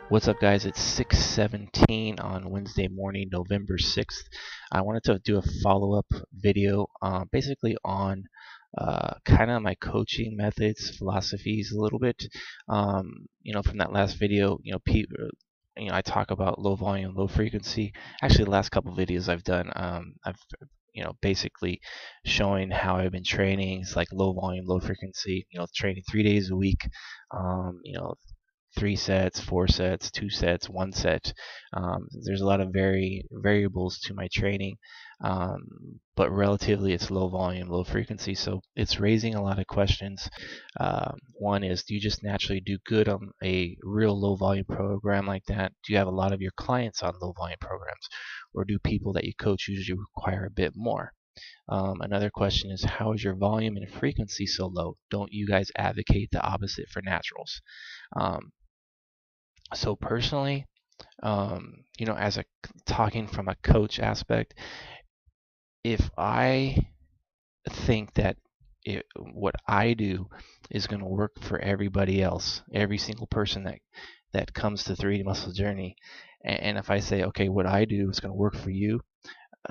What's up, guys? It's 6:17 on Wednesday morning, November 6th. I wanted to do a follow-up video, basically on kind of my coaching methods, philosophies a little bit. From that last video, I talk about low volume, low frequency. Actually, the last couple of videos I've done, I've basically showing how I've been training. It's like low volume, low frequency. Training 3 days a week. 3 sets, 4 sets, 2 sets, 1 set. There's a lot of variables to my training, but relatively it's low volume, low frequency, so it's raising a lot of questions. One is, do you just naturally do good on a real low volume program like that? Do you have a lot of your clients on low volume programs, or do people that you coach usually require a bit more? Another question is, how is your volume and frequency so low? Don't you guys advocate the opposite for naturals? So personally, as a talking from a coach aspect, if I think that what I do is going to work for everybody else, every single person that comes to 3D Muscle Journey, and if I say, okay, what I do is going to work for you,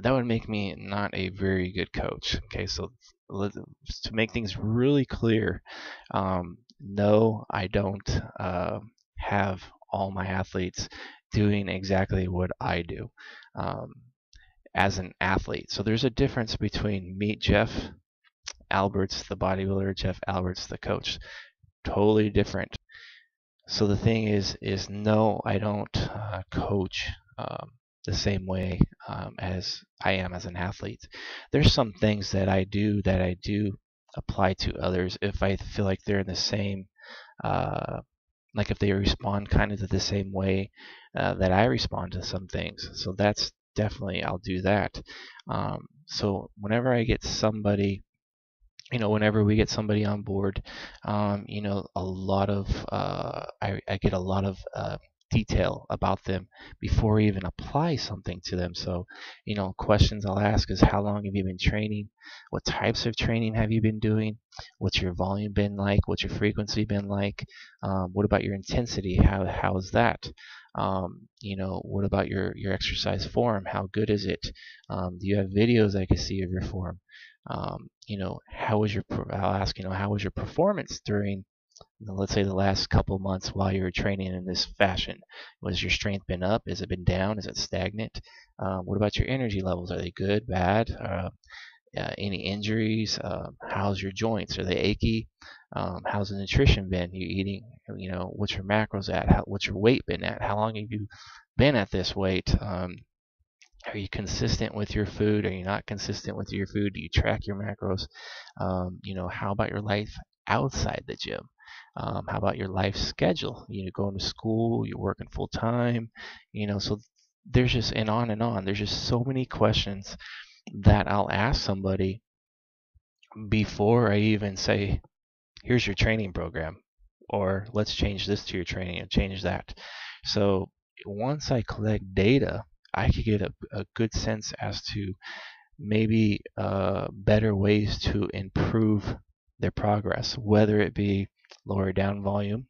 that would make me not a very good coach. Okay, so to make things really clear, no, I don't have all my athletes doing exactly what I do as an athlete. So there's a difference between me, Jeff Alberts, the bodybuilder, Jeff Alberts, the coach. Totally different. So the thing is no, I don't coach the same way as I am as an athlete. There's some things that I do apply to others if I feel like they're in the same like if they respond kind of the same way that I respond to some things. So that's definitely, I'll do that. So whenever I get somebody, whenever we get somebody on board, a lot of I get a lot of detail about them before we even apply something to them. So, questions I'll ask is, how long have you been training? What types of training have you been doing? What's your volume been like? What's your frequency been like? What about your intensity? How is that? What about your exercise form? How good is it? Do you have videos I can see of your form? How was I'll ask, how was your performance during, let's say, the last couple months while you were training in this fashion? Was your strength been up? Has it been down? Is it stagnant? What about your energy levels? Are they good, bad? Any injuries? How's your joints? Are they achy? How's the nutrition been? You eating? What's your macros at? What's your weight been at? How long have you been at this weight? Are you consistent with your food? Are you not consistent with your food? Do you track your macros? How about your life outside the gym? How about your life schedule? Going to school, you're working full time, so there's just, and on and on. There's just so many questions that I'll ask somebody before I even say, here's your training program, or let's change this to your training and change that. So once I collect data, I could get a good sense as to maybe better ways to improve their progress, whether it be lower down volume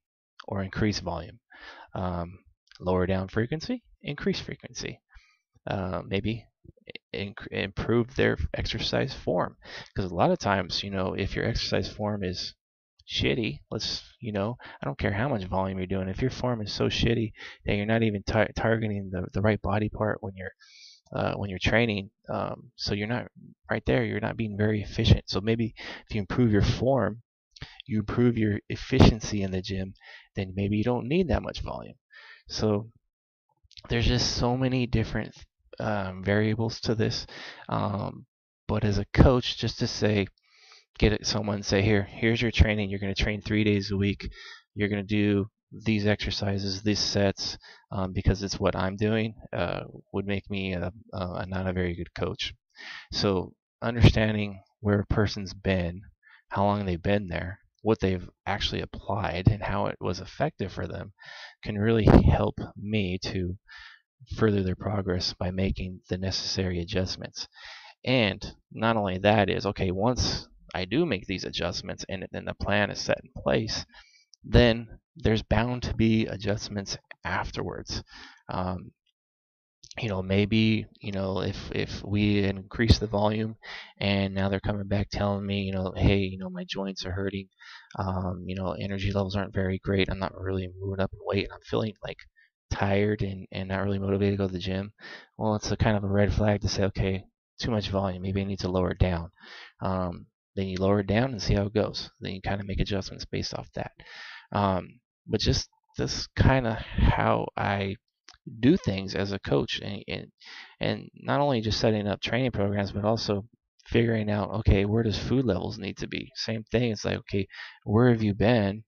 or increase volume, lower down frequency, increase frequency, maybe improve their exercise form. Because a lot of times, if your exercise form is shitty, I don't care how much volume you're doing, if your form is so shitty that you're not even targeting the right body part when you're training, so you're not right there, you're not being very efficient. So maybe if you improve your form, you improve your efficiency in the gym, then maybe you don't need that much volume. So there's just so many different variables to this, but as a coach, just to say, someone say, here's your training, you're going to train 3 days a week, you're going to do these exercises, these sets, because it's what I'm doing, would make me not a very good coach. So understanding where a person's been, how long they've been there, what they've actually applied, and how it was effective for them can really help me to further their progress by making the necessary adjustments. And not only that is, okay, once I do make these adjustments and then the plan is set in place, then there's bound to be adjustments afterwards. Um, maybe, if we increase the volume and now they're coming back telling me, hey, my joints are hurting, energy levels aren't very great, I'm not really moving up in weight, I'm feeling like tired and not really motivated to go to the gym. Well, it's a kind of a red flag to say, okay, too much volume, maybe I need to lower it down. Then you lower it down and see how it goes. Then you kind of make adjustments based off that. But just this kind of how I do things as a coach, and not only just setting up training programs, but also figuring out, okay, where does food levels need to be? Same thing. It's like, okay, where have you been?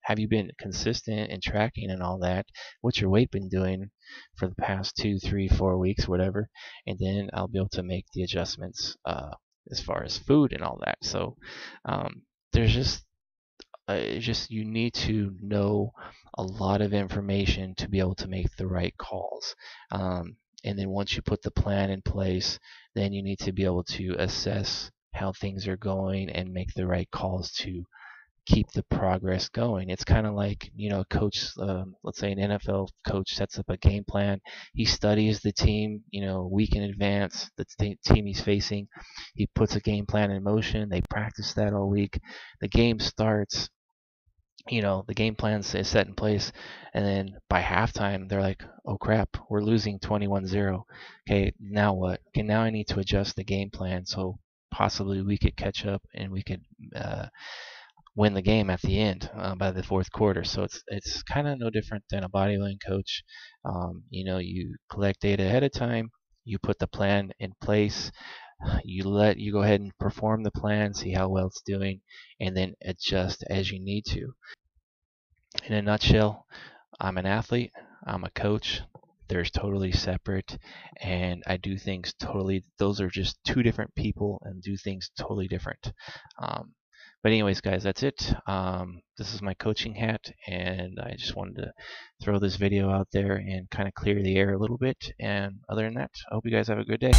Have you been consistent in tracking and all that? What's your weight been doing for the past 2, 3, 4 weeks, whatever? And then I'll be able to make the adjustments as far as food and all that. So there's just you need to know a lot of information to be able to make the right calls. And then once you put the plan in place, then you need to be able to assess how things are going and make the right calls to keep the progress going. It's kind of like, a coach, let's say an NFL coach sets up a game plan. He studies the team, a week in advance, the team he's facing. He puts a game plan in motion. They practice that all week. The game starts, the game plan is set in place, and then by halftime they're like, oh crap, we're losing 21-0. Okay, now what? Okay, now I need to adjust the game plan so possibly we could catch up and we could win the game at the end by the fourth quarter. So it's kind of no different than a bodybuilding coach. You collect data ahead of time, you put the plan in place, you go ahead and perform the plan, see how well it's doing, and then adjust as you need to. In a nutshell, I'm an athlete, I'm a coach. There's totally separate, and I do things totally, those are just two different people and do things totally different. But anyways, guys, that's it. This is my coaching hat, and I just wanted to throw this video out there and kind of clear the air a little bit. And other than that, I hope you guys have a good day.